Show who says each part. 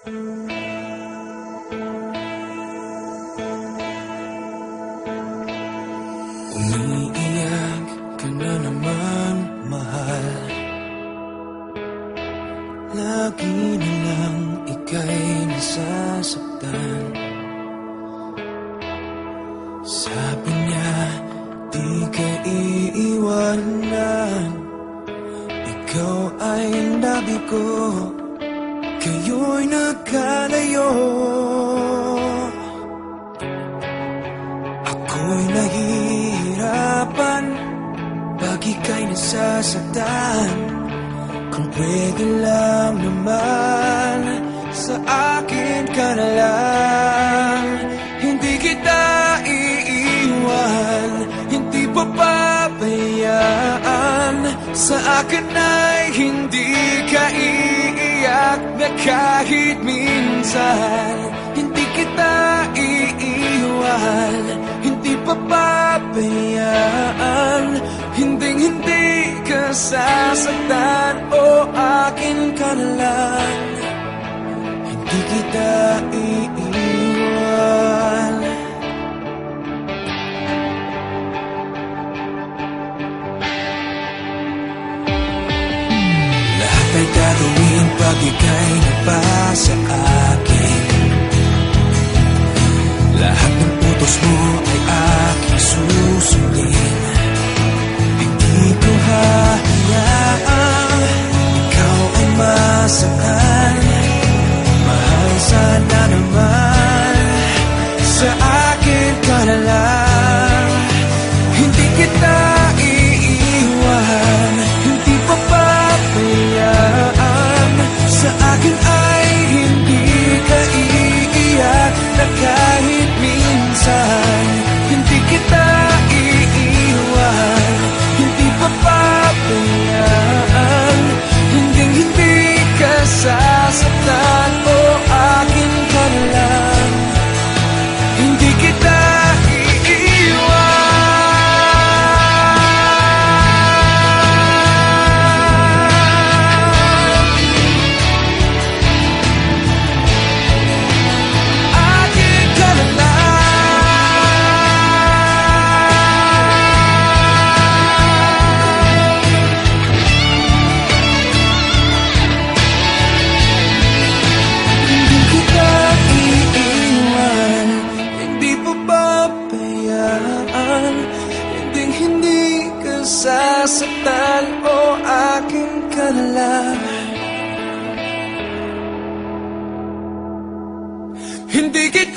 Speaker 1: Umiiyak ka na naman, mahal. Lagi na lang ika'y nasasaktan. Sabi niya, di ka iiwanan. Ikaw ay nabi ko, kayo'y nagkalayo. Ako'y nahihirapan pag ika'y nasasaktan. Kung pwede lang naman, sa akin ka na lang. Hindi kita iiwan, hindi papabayaan. Sa akin ay hindi ka iiyak na kahit minsan. Hindi kita iiwan, hindi papabayaan. Hinding-hindi ka sasaktan, o akin ka na lang. Hindi kita iiwan. Lahat ay gagawin pag ika'y nabasa akin. Lahat ng utos mo ay aking susundin. Hindi ko hahayaan ikaw ay masaktan. Mahal, sana naman sa akin ka na lang. Hindi kita iiwan, hindi papabayaan. Sa akin ay hindi ka iiyak na kahit minsan. Hindi kita iiwan, hindi papabayaan. Hinding-hindi ka sasaktan, o akin ka na lang. Hindi kita sasaktan, o akin ka na lang. Hindi kita